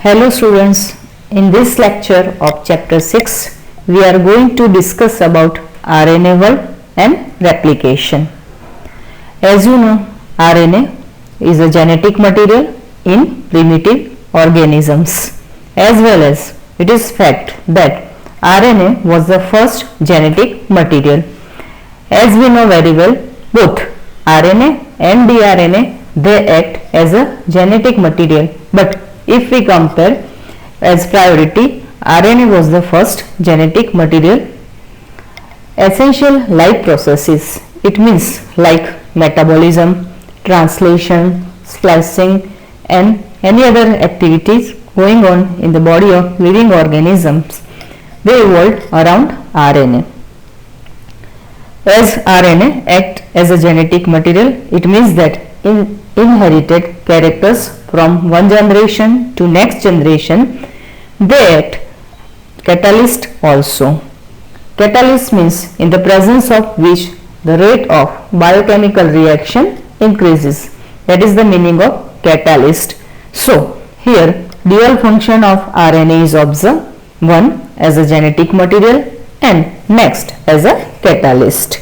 Hello students, in this lecture of chapter 6 we are going to discuss about RNA world and replication. As you know, RNA is a genetic material in primitive organisms, as well as it is fact that RNA was the first genetic material. As we know very well, both RNA and dRNA they act as a genetic material, but if we compare as priority, RNA was the first genetic material. Essential life processes, it means like metabolism, translation, splicing and any other activities going on in the body of living organisms, they evolved around RNA. As RNA act as a genetic material, it means that inherited characters from one generation to next generation, they act catalyst also. Catalyst means in the presence of which the rate of biochemical reaction increases. That is the meaning of catalyst. So here dual function of RNA is observed, one as a genetic material and next as a catalyst.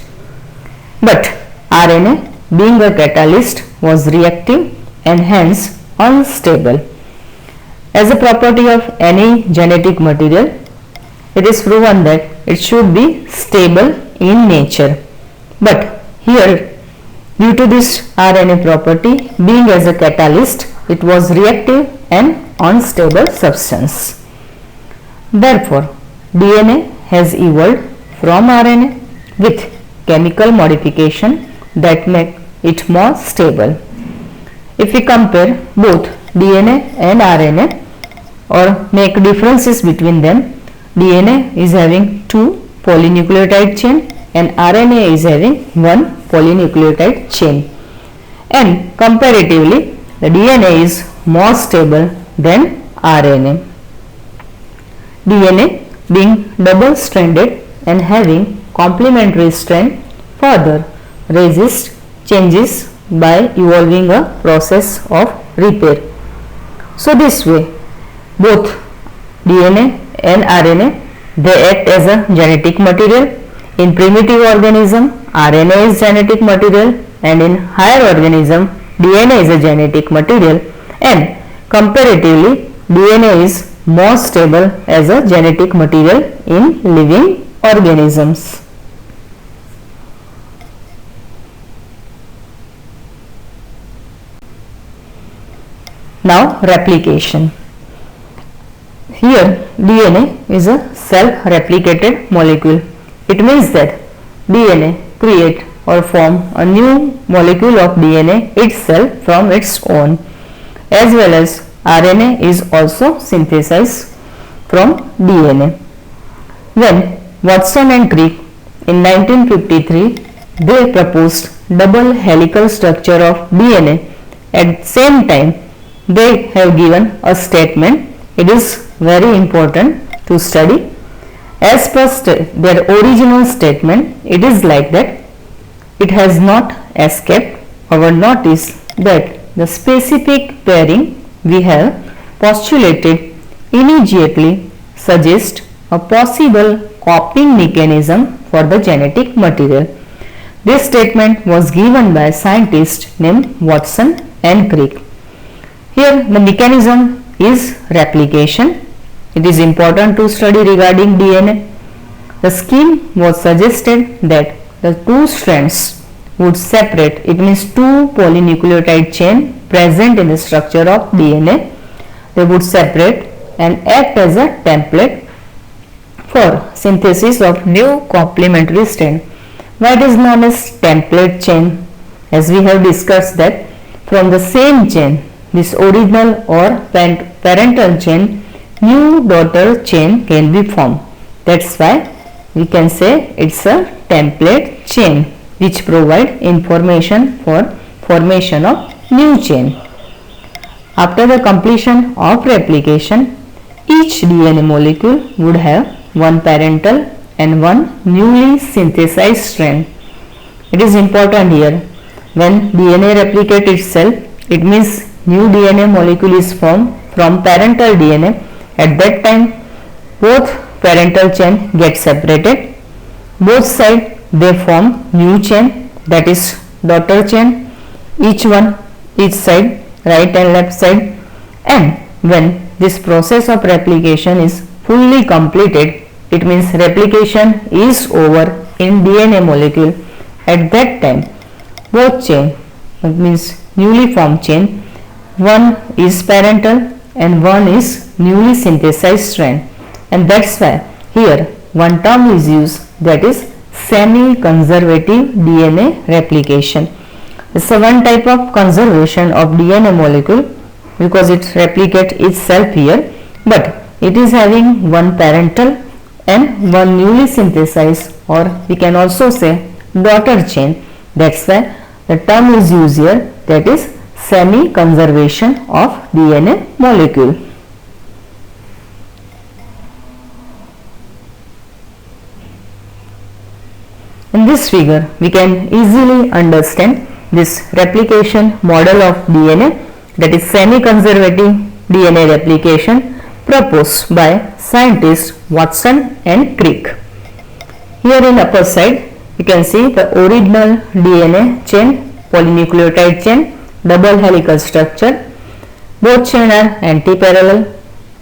But RNA being a catalyst was reactive and hence unstable. As a property of any genetic material, it is proven that it should be stable in nature. But here, due to this RNA property being as a catalyst, it was reactive and unstable substance. Therefore, DNA has evolved from RNA with chemical modification that make it more stable. If we compare both DNA and RNA or make differences between them, DNA is having 2 polynucleotide chain and RNA is having 1 polynucleotide chain, and comparatively the DNA is more stable than RNA. DNA being double stranded and having complementary strand further resists changes by evolving a process of repair. So this way both DNA and RNA they act as a genetic material. In primitive organism, RNA is genetic material, and in higher organism DNA is a genetic material, and comparatively DNA is more stable as a genetic material in living organisms. Now replication. Here DNA is a self-replicated molecule. It means that DNA create or form a new molecule of DNA itself from its own, as well as RNA is also synthesized from DNA. When Watson and Crick in 1953 they proposed double helical structure of DNA, at the same time they have given a statement. It is very important to study. As per their original statement, it is like that it has not escaped our notice that the specific pairing we have postulated immediately suggests a possible copying mechanism for the genetic material. This statement was given by a scientist named Watson and Crick. Here the mechanism is replication. It is important to study regarding DNA. The scheme was suggested that the 2 strands would separate, it means 2 polynucleotide chain present in the structure of DNA. They would separate and act as a template for synthesis of new complementary strand. Why it is known as template chain? As we have discussed that from the same chain, this original or parental chain, new daughter chain can be formed. That's why we can say it's a template chain which provide information for formation of new chain. After the completion of replication, each DNA molecule would have one parental and one newly synthesized strand. It is important here, when DNA replicates itself, it means new DNA molecule is formed from parental DNA. At that time, both parental chain get separated. Both sides they form new chain, that is daughter chain, each side, right and left side. And when this process of replication is fully completed, it means replication is over in DNA molecule. At that time, both chain, means newly formed chain, one is parental and one is newly synthesized strand, and that's why here one term is used, that is semi-conservative DNA replication. It's a one type of conservation of DNA molecule because it replicates itself here, but it is having one parental and one newly synthesized, or we can also say daughter chain. That's why the term is used here, that is semi-conservation of DNA molecule. In this figure, we can easily understand this replication model of DNA, that is semi-conservative DNA replication proposed by scientists Watson and Crick. Here in upper side, you can see the original DNA chain, polynucleotide chain, double helical structure. Both chain are anti-parallel.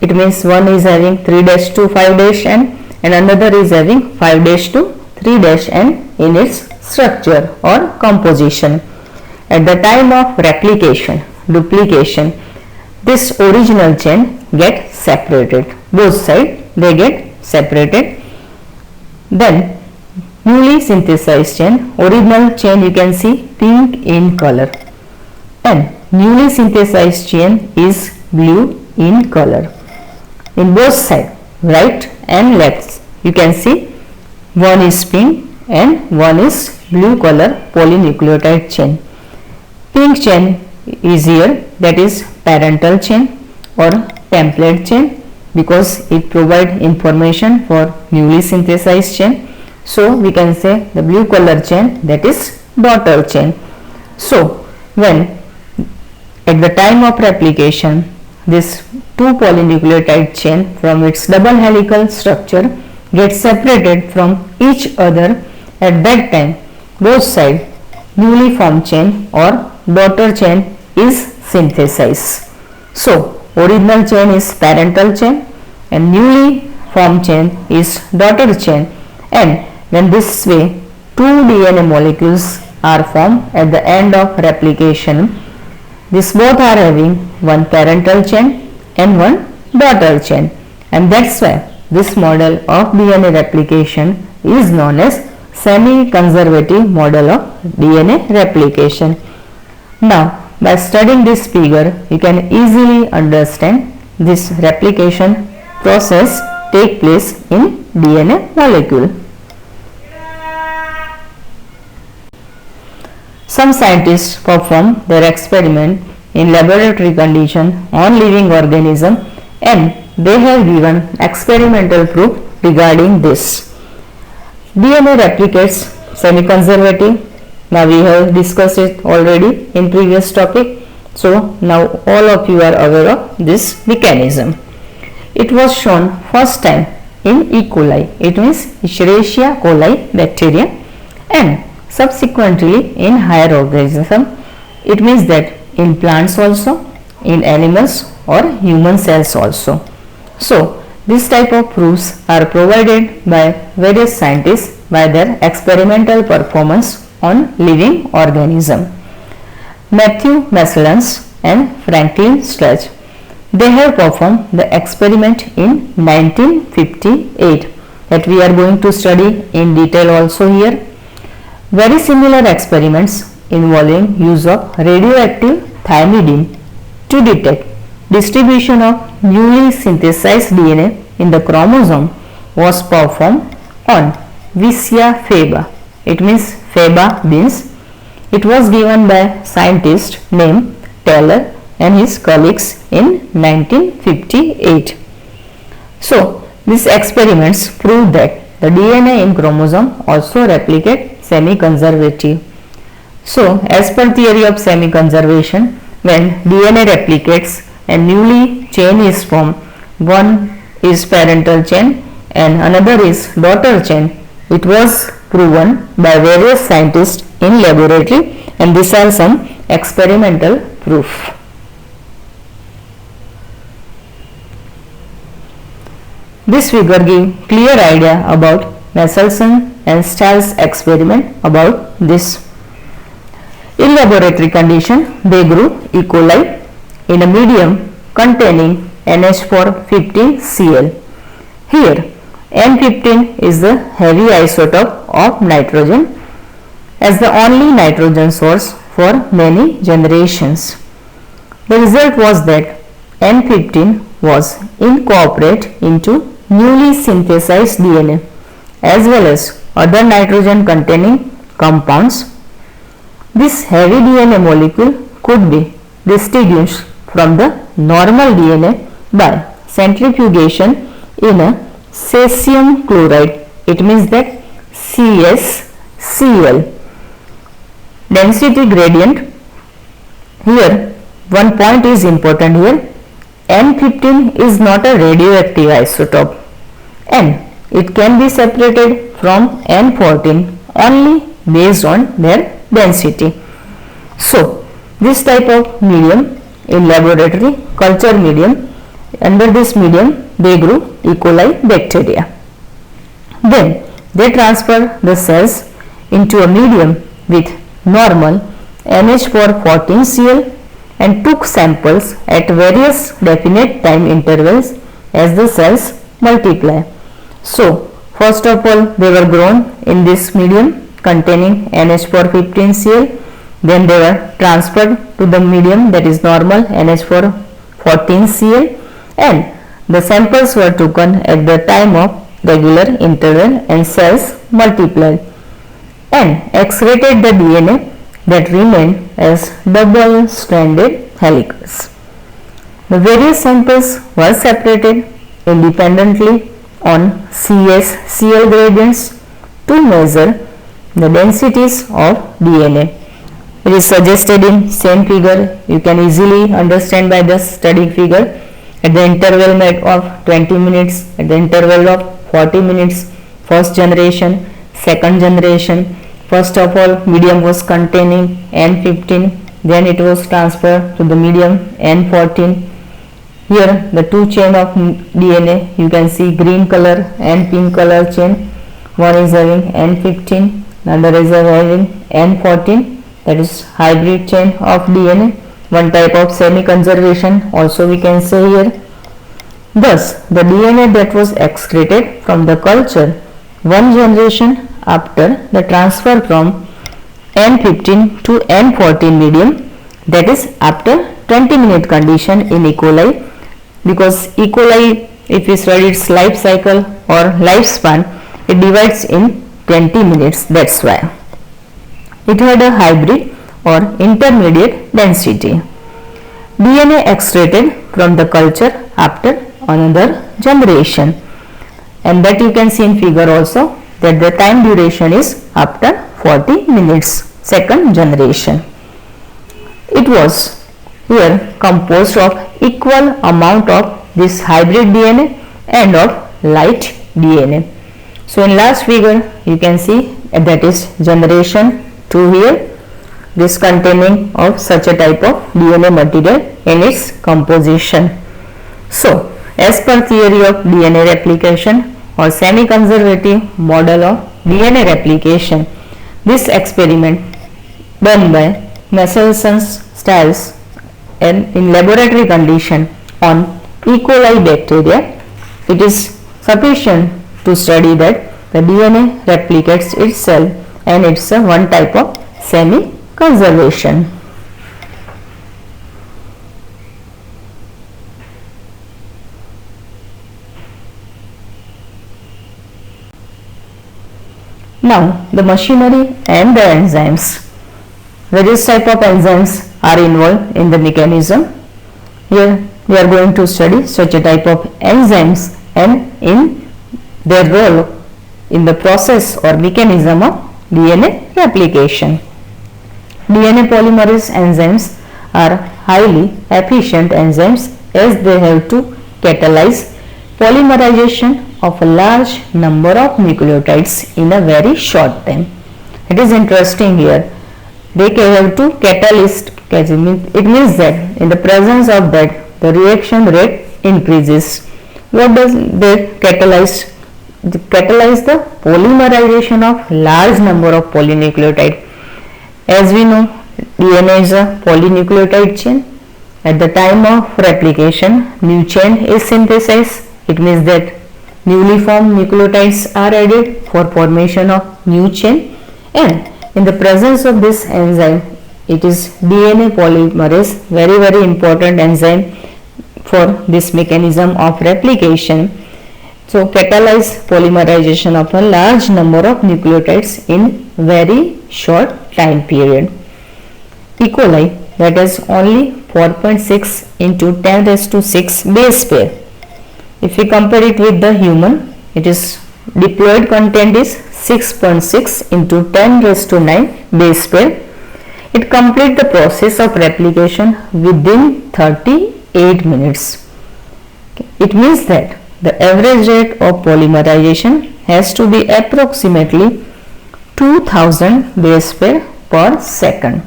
It means one is having 3' to 5' end and another is having 5' to 3' end in its structure or composition. At the time of replication, duplication, this original chain get separated. Both sides they get separated. Then newly synthesized chain, original chain you can see pink in color, and newly synthesized chain is blue in color. In both sides, right and left, you can see one is pink and one is blue color polynucleotide chain. Pink chain is here, that is parental chain or template chain, because it provides information for newly synthesized chain. So we can say the blue color chain, that is daughter chain. So when at the time of replication, this two polynucleotide chain from its double helical structure gets separated from each other, at that time both sides newly formed chain or daughter chain is synthesized. So original chain is parental chain and newly formed chain is daughter chain, and when this way two DNA molecules are formed at the end of replication, these both are having one parental chain and one daughter chain, and that's why this model of DNA replication is known as semi-conservative model of DNA replication. Now, by studying this figure, you can easily understand this replication process take place in DNA molecule. Some scientists perform their experiment in laboratory condition on living organism, and they have given experimental proof regarding this. DNA replicates semi-conservative. Now we have discussed it already in previous topic. So now all of you are aware of this mechanism. It was shown first time in E. coli, it means Escherichia coli bacteria, and subsequently in higher organism. It means that in plants also, in animals or human cells also. So this type of proofs are provided by various scientists by their experimental performance on living organism. Matthew Meslens and Franklin Strach, they have performed the experiment in 1958 that we are going to study in detail also here. Very similar experiments involving use of radioactive thymidine to detect distribution of newly synthesized DNA in the chromosome was performed on Vicia faba. It means faba beans. It was given by scientist named Taylor and his colleagues in 1958. So these experiments prove that the DNA in chromosome also replicate semi-conservative. So as per theory of semi-conservation, when DNA replicates and newly chain is formed. One is parental chain and another is daughter chain. It was proven by various scientists in laboratory, and these are some experimental proof. This figure gives clear idea about Michelson and Stiles experiment about this. In laboratory condition, they grew E. coli in a medium containing NH4-15Cl. Here, N15 is the heavy isotope of nitrogen as the only nitrogen source for many generations. The result was that N15 was incorporated into newly synthesized DNA as well as other nitrogen containing compounds. This heavy DNA molecule could be distinguished from the normal DNA by centrifugation in a cesium chloride. It means that CsCl. Density gradient. Here one point is important here. N15 is not a radioactive isotope and it can be separated from N14 only based on their density. So, this type of medium in laboratory, culture medium, under this medium they grew E. coli bacteria. Then they transfer the cells into a medium with normal NH4-14Cl and took samples at various definite time intervals as the cells multiply. So, first of all they were grown in this medium containing NH4-15Cl, then they were transferred to the medium that is normal NH4-14Cl, and the samples were taken at the time of regular interval and cells multiplied and excreted the DNA that remained as double-stranded helicals. The various samples were separated independently on CsCl gradients to measure the densities of DNA. It is suggested in same figure. You can easily understand by the study figure. At the interval of 20 minutes, at the interval of 40 minutes, first generation, second generation. First of all, medium was containing N15, then it was transferred to the medium N14. Here the two chain of DNA, you can see green color and pink color chain. One is having N15, another is having N14, that is hybrid chain of DNA. One type of semi-conservation also we can say here. Thus, the DNA that was excreted from the culture one generation after the transfer from N15 to N14 medium, that is after 20-minute condition in E. coli, because E. coli, if we study its life cycle or lifespan, it divides in 20 minutes, that's why. It had a hybrid or intermediate density. DNA excreted from the culture after another generation, and that you can see in figure also, that the time duration is after 40 minutes, second generation. It was here composed of equal amount of this hybrid DNA and of light DNA. So in last figure you can see that is generation 2 here, this containing of such a type of DNA material in its composition. So as per theory of DNA replication or semi-conservative model of DNA replication, this experiment done by Michelson Stiles and in laboratory condition on E. coli bacteria, it is sufficient to study that the DNA replicates itself and it's a one type of semi-conservation. Now the machinery and the enzymes. Various type of enzymes are involved in the mechanism. Here we are going to study such a type of enzymes and in their role in the process or mechanism of DNA replication. DNA polymerase enzymes are highly efficient enzymes as they have to catalyze polymerization of a large number of nucleotides in a very short time. It is interesting here. They have to catalyze. It means that in the presence of that, the reaction rate increases. What does they catalyze? They catalyze the polymerization of large number of polynucleotide. As we know, DNA is a polynucleotide chain. At the time of replication, new chain is synthesized. It means that newly formed nucleotides are added for formation of new chain, and in the presence of this enzyme, it is DNA polymerase, very important enzyme for this mechanism of replication. So catalyze polymerization of a large number of nucleotides in very short time period. E. coli, that is only 4.6 into 10 raised to 6 base pair. If we compare it with the human, it is diploid content is 6.6 into 10 raised to 9 base pair. It completes the process of replication within 38 minutes. It means that the average rate of polymerization has to be approximately 2000 base pair per second.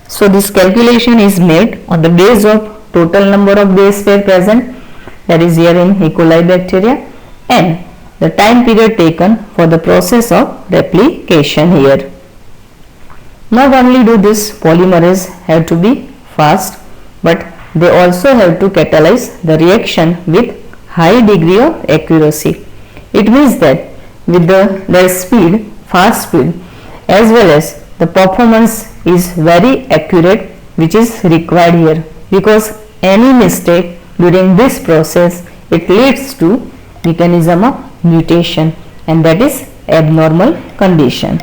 So this calculation is made on the base of total number of base pair present, that is here in E. coli bacteria, and the time period taken for the process of replication here. Not only do this polymerase have to be fast, but they also have to catalyze the reaction with high degree of accuracy. It means that with their speed, fast speed, as well as the performance is very accurate, which is required here, because any mistake during this process, it leads to mechanism of mutation, and that is abnormal condition.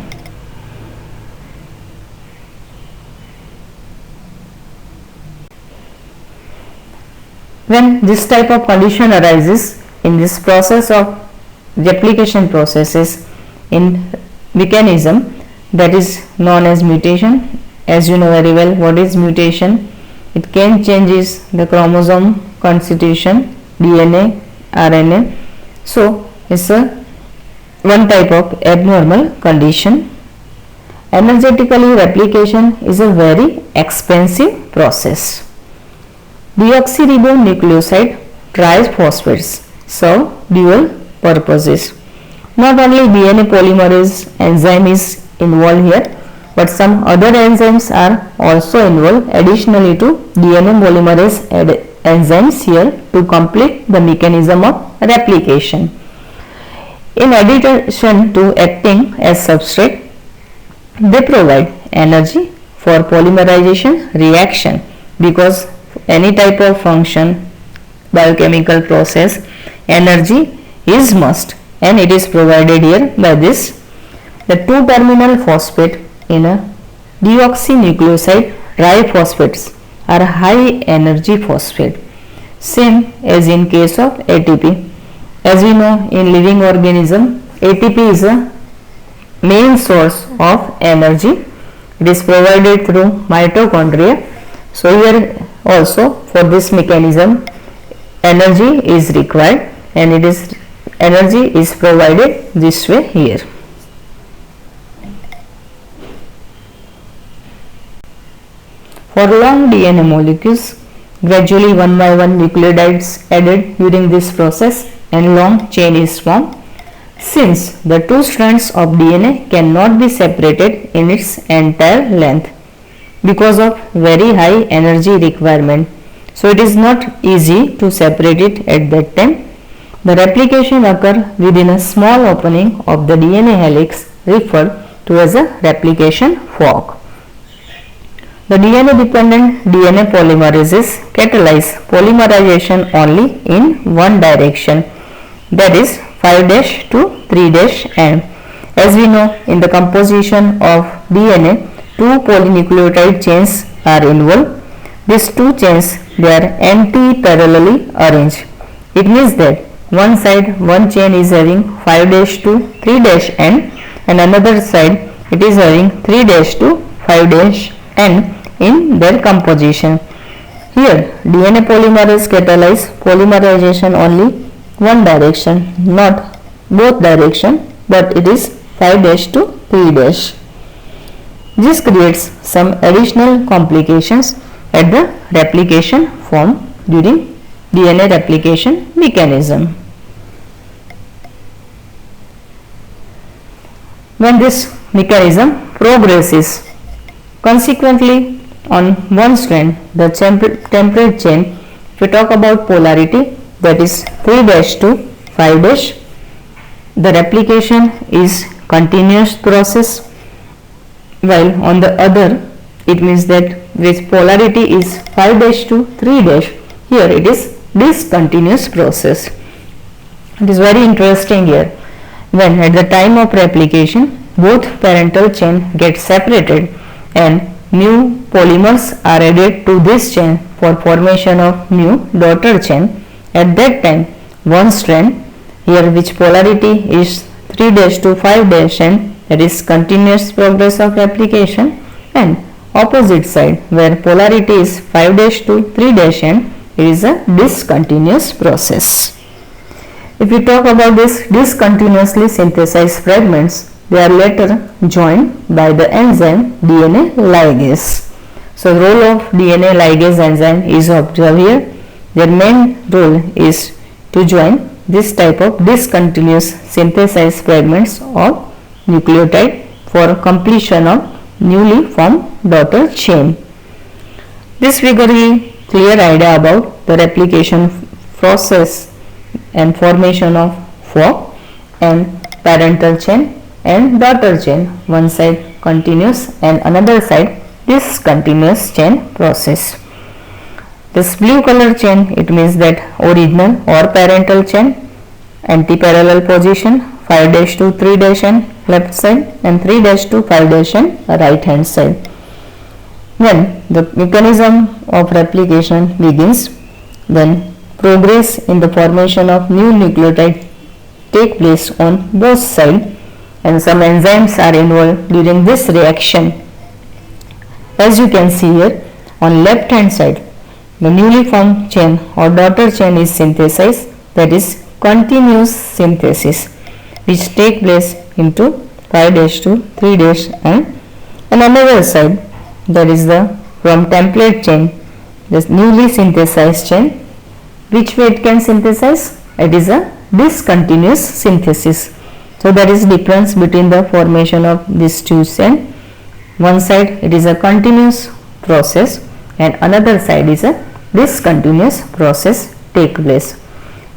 When this type of condition arises in this process of replication processes in mechanism, that is known as mutation. As you know very well, what is mutation? It can changes the chromosome constitution, DNA, RNA. So it's a one type of abnormal condition. Energetically, replication is a very expensive process. Deoxyribonucleoside triphosphates serve dual purposes. Not only DNA polymerase enzyme is involved here, but some other enzymes are also involved additionally to DNA polymerase enzymes here to complete the mechanism of replication. In addition to acting as substrate, they provide energy for polymerization reaction, because any type of function, biochemical process, energy is must, and it is provided here by this. The 2-terminal phosphate in a deoxynucleoside triphosphates are high energy phosphate, same as in case of ATP. As we know, in living organism, ATP is a main source of energy. It is provided through mitochondria. So here also for this mechanism, energy is required, and energy is provided this way here. For long DNA molecules, gradually one by one nucleotides added during this process and long chain is formed. Since the two strands of DNA cannot be separated in its entire length because of very high energy requirement, so it is not easy to separate it at that time. The replication occurs within a small opening of the DNA helix referred to as a replication fork. The DNA-dependent DNA polymerases catalyze polymerization only in one direction, that is 5' to 3' end. As we know, in the composition of DNA, two polynucleotide chains are involved. These two chains, they are anti-parallelly arranged. It means that one side, one chain is having 5' to 3' end, and another side it is having 3' to 5' end in their composition. Here DNA polymerase catalyze polymerization only one direction, not both direction, but it is 5' to 3'. This creates some additional complications at the replication form during DNA replication mechanism. When this mechanism progresses, consequently on one strand, the template chain, if we talk about polarity, that is 3' to 5', the replication is continuous process, while on the other it means that with polarity is 5' to 3', here it is discontinuous process. It is very interesting here. When at the time of replication both parental chain get separated and new polymers are added to this chain for formation of new daughter chain, at that time one strand here which polarity is 3' to 5' and that is continuous progress of replication, and opposite side where polarity is 5' to 3' and it is a discontinuous process. If we talk about this discontinuously synthesized fragments, they are later joined by the enzyme DNA ligase. So the role of DNA ligase enzyme is observed here. Their main role is to join this type of discontinuous synthesized fragments of nucleotide for completion of newly formed daughter chain. This figure gives clear idea about the replication process and formation of fork and parental chain and daughter chain, one side continuous and another side discontinuous chain process. This blue color chain, it means that original or parental chain, anti-parallel position 5' to 3' and left side and 3' to 5' and right hand side. When the mechanism of replication begins, then progress in the formation of new nucleotide take place on both sides, and some enzymes are involved during this reaction. As you can see here, on left hand side the newly formed chain or daughter chain is synthesized, that is continuous synthesis, which take place into 5' to 3' and another side, that is the from template chain, this newly synthesized chain. Which way it can synthesize? It is a discontinuous synthesis. So there is difference between the formation of these two chains. One side it is a continuous process and another side is a discontinuous process take place.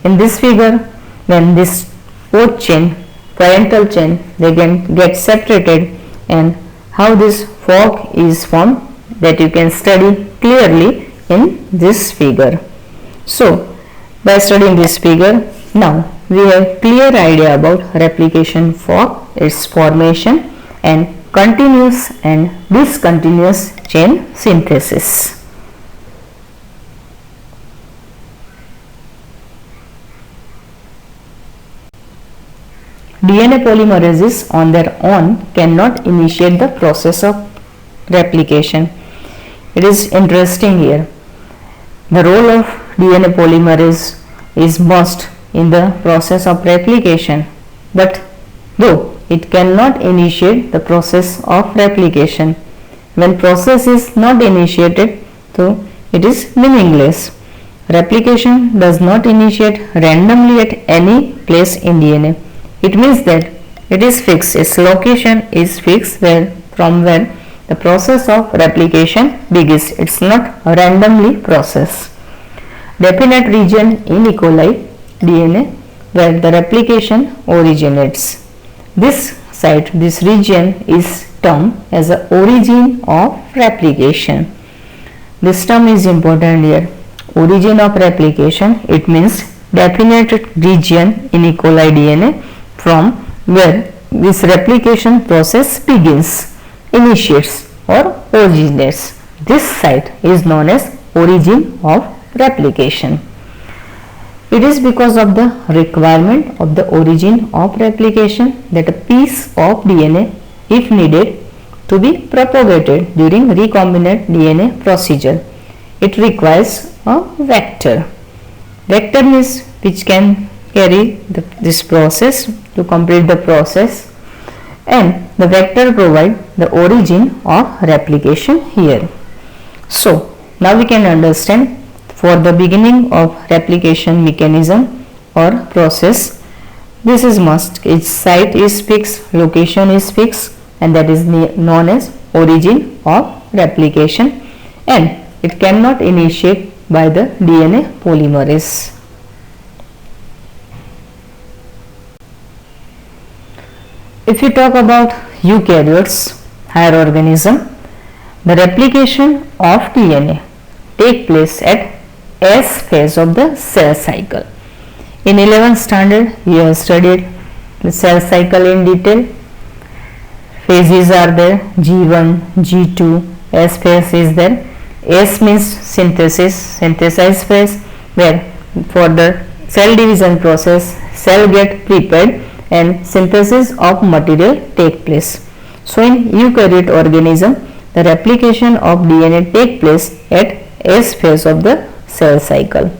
In this figure, when this both chain, parental chain, they can get separated, and how this fork is formed, that you can study clearly in this figure. So by studying this figure, now we have clear idea about replication fork, its formation and continuous and discontinuous chain synthesis. DNA polymerases on their own cannot initiate the process of replication. It is interesting here. The role of DNA polymerase is must in the process of replication, but though it cannot initiate the process of replication. When process is not initiated, so it is meaningless. Replication does not initiate randomly at any place in DNA. It means that it is fixed, its location is fixed from where the process of replication begins. It is not a randomly process. Definite region in E. coli DNA where the replication originates. This site, this region is termed as the origin of replication. This term is important here. Origin of replication, it means definite region in E. coli DNA from where this replication process begins, initiates or originates. This site is known as origin of replication. It is because of the requirement of the origin of replication that a piece of DNA, if needed to be propagated during recombinant DNA procedure, it requires a vector. Vector means which can carry this process to complete the process, and the vector provide the origin of replication here. So now we can understand for the beginning of replication mechanism or process, this is must, its site is fixed, location is fixed, and that is known as origin of replication, and it cannot initiate by the DNA polymerase. If you talk about eukaryotes, higher organism, the replication of DNA take place at S phase of the cell cycle. In 11th standard, you have studied the cell cycle in detail. Phases are there, G1, G2, S phase is there. S means synthesis phase, where for the cell division process, cell get prepared and synthesis of material take place. So in eukaryote organism, the replication of DNA take place at S phase of the cell cycle.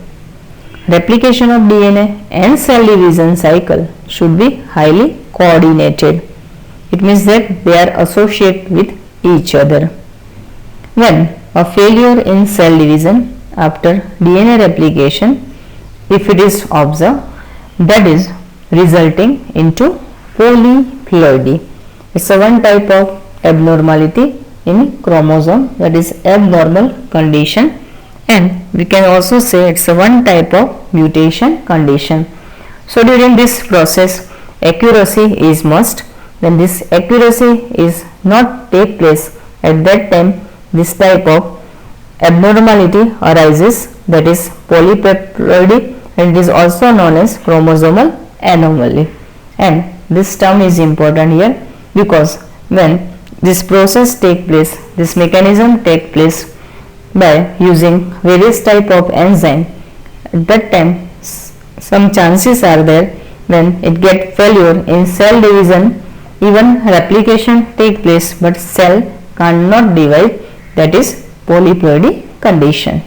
Replication of DNA and cell division cycle should be highly coordinated. It means that they are associated with each other. When a failure in cell division after DNA replication, if it is observed, that is resulting into polyploidy. It's a one type of abnormality in chromosome, that is abnormal condition, and we can also say it's a one type of mutation condition. So during this process, accuracy is must. When this accuracy is not take place, at that time this type of abnormality arises, that is polyploidy, and it is also known as chromosomal anomaly. And this term is important here because when this process take place, this mechanism take place by using various type of enzyme, at that time some chances are there when it get failure in cell division, even replication take place but cell cannot divide, that is polyploidy condition.